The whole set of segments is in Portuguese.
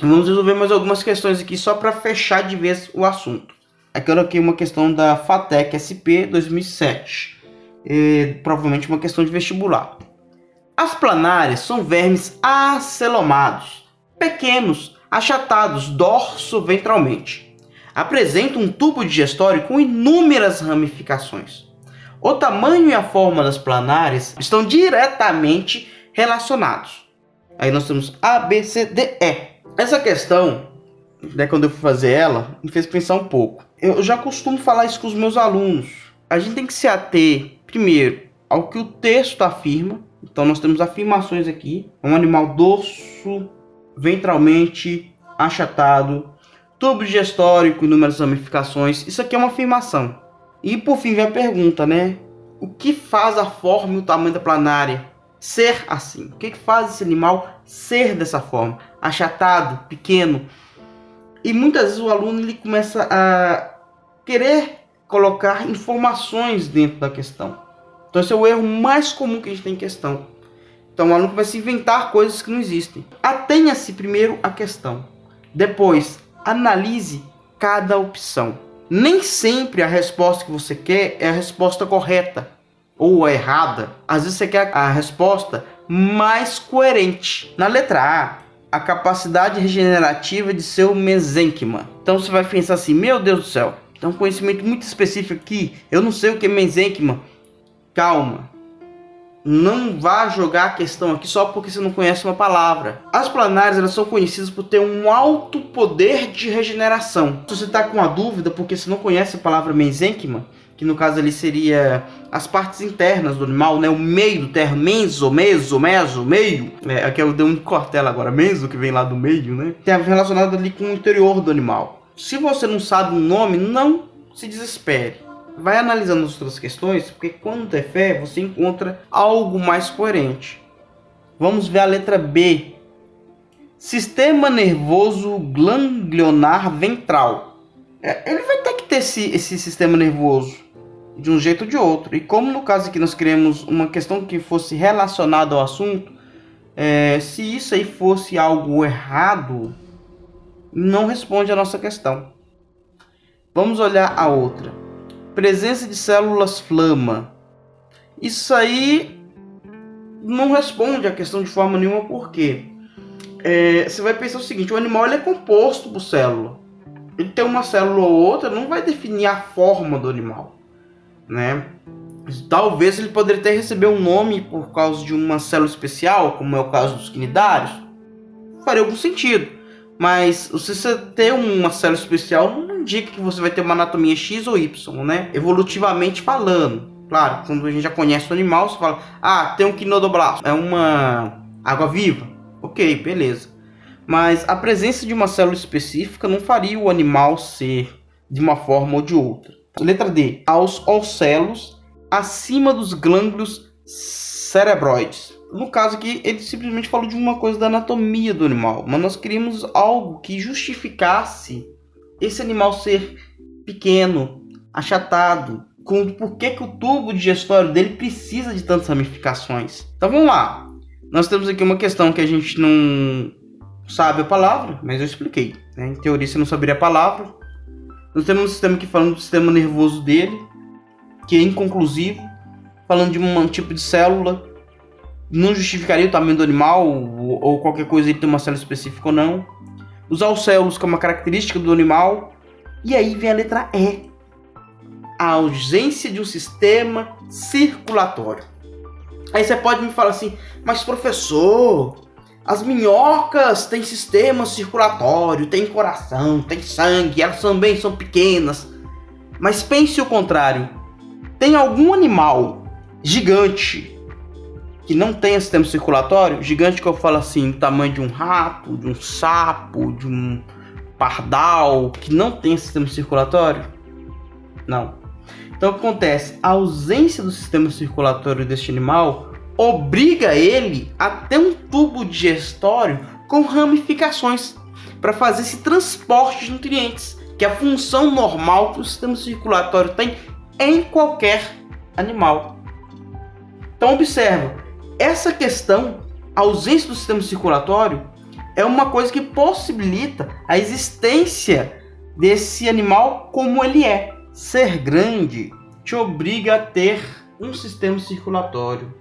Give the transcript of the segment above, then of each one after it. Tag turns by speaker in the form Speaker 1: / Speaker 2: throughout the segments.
Speaker 1: Vamos resolver mais algumas questões aqui só para fechar de vez o assunto. Aquela aqui é uma questão da FATEC SP 2007. Provavelmente uma questão de vestibular. As planárias são vermes acelomados, pequenos, achatados dorso-ventralmente. Apresentam um tubo digestório com inúmeras ramificações. O tamanho e a forma das planárias estão diretamente relacionados. Aí nós temos A, B, C, D, E. Essa questão, quando eu fui fazer ela, me fez pensar um pouco. Eu já costumo falar isso com os meus alunos. A gente tem que se ater, primeiro, ao que o texto afirma. Então nós temos afirmações aqui. Um animal dorso, ventralmente achatado, tubo digestório com inúmeras ramificações. Isso aqui é uma afirmação. E por fim vem a pergunta, né? O que faz a forma e o tamanho da planária ser assim? O que faz esse animal ser dessa forma? Achatado, pequeno. E muitas vezes o aluno ele começa a querer colocar informações dentro da questão. Então esse é o erro mais comum que a gente tem em questão. Então o aluno começa a inventar coisas que não existem. Atenha-se primeiro à questão. Depois, analise cada opção. Nem sempre a resposta que você quer é a resposta correta ou a errada. Às vezes você quer a resposta mais coerente. Na letra A capacidade regenerativa de seu mesênquima. Então você vai pensar assim, meu Deus do céu, tem um conhecimento muito específico aqui, eu não sei o que é mesênquima. Calma, não vá jogar a questão aqui só porque você não conhece uma palavra. As planárias elas são conhecidas por ter um alto poder de regeneração. Se você está com uma dúvida porque você não conhece a palavra mesênquima, que no caso ali seria as partes internas do animal, né? O meio do termo, meso, meio. Aqui eu dei um cortela agora, meso, que vem lá do meio, né? Tem relacionado ali com o interior do animal. Se você não sabe o nome, não se desespere. Vai analisando as outras questões, porque quando ter fé, você encontra algo mais coerente. Vamos ver a letra B. Sistema nervoso ganglionar ventral. Ele vai ter que ter esse sistema nervoso de um jeito ou de outro. E como no caso aqui nós queremos uma questão que fosse relacionada ao assunto, se isso aí fosse algo errado, não responde a nossa questão. Vamos olhar a outra. Presença de células flama. Isso aí não responde a questão de forma nenhuma, porque você vai pensar o seguinte, o animal ele é composto por célula. Ele tem uma célula ou outra, não vai definir a forma do animal, né? Talvez ele poderia até receber um nome por causa de uma célula especial, como é o caso dos quinidários. Faria algum sentido. Mas se você ter uma célula especial, não indica que você vai ter uma anatomia X ou Y, né? Evolutivamente falando. Claro, quando a gente já conhece o animal, você fala, tem um quinodoblasto, é uma água-viva. Ok, beleza. Mas a presença de uma célula específica não faria o animal ser de uma forma ou de outra. Letra D. Aos ocelos acima dos glândulos cerebroides. No caso aqui, ele simplesmente falou de uma coisa da anatomia do animal. Mas nós queríamos algo que justificasse esse animal ser pequeno, achatado. Por que o tubo digestório dele precisa de tantas ramificações. Então vamos lá. Nós temos aqui uma questão que a gente não sabe a palavra, mas eu expliquei, né? Em teoria você não saberia a palavra. Nós temos um sistema aqui falando do sistema nervoso dele, que é inconclusivo, falando de um tipo de célula, não justificaria o tamanho do animal, ou qualquer coisa ele tem uma célula específica ou não. Os alcéolos, que é uma característica do animal. E aí vem a letra E. A ausência de um sistema circulatório. Aí você pode me falar assim, mas professor, as minhocas têm sistema circulatório, têm coração, têm sangue, elas também são pequenas. Mas pense o contrário. Tem algum animal gigante que não tenha sistema circulatório? Gigante que eu falo assim, do tamanho de um rato, de um sapo, de um pardal, que não tenha sistema circulatório? Não. Então o que acontece? A ausência do sistema circulatório deste animal obriga ele a ter um tubo digestório com ramificações para fazer esse transporte de nutrientes, que é a função normal que o sistema circulatório tem em qualquer animal. Então observa, essa questão, a ausência do sistema circulatório, é uma coisa que possibilita a existência desse animal como ele é. Ser grande te obriga a ter um sistema circulatório.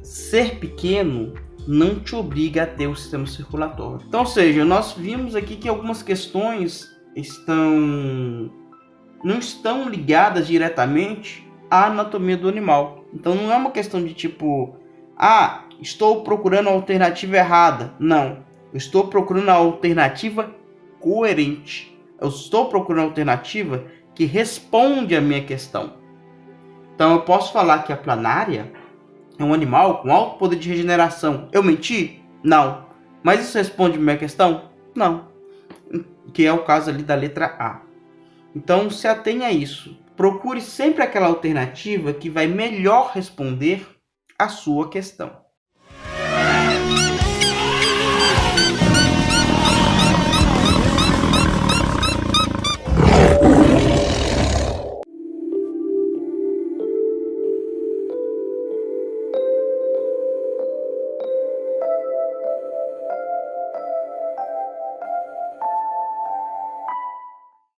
Speaker 1: Ser pequeno não te obriga a ter um sistema circulatório. Então, ou seja, nós vimos aqui que algumas questões não estão ligadas diretamente à anatomia do animal. Então não é uma questão de tipo, estou procurando a alternativa errada. Não, eu estou procurando a alternativa coerente. Eu estou procurando a alternativa que responde à minha questão. Então eu posso falar que a planária é um animal com alto poder de regeneração. Eu menti? Não. Mas isso responde à minha questão? Não. Que é o caso ali da letra A. Então se atenha a isso. Procure sempre aquela alternativa que vai melhor responder a sua questão.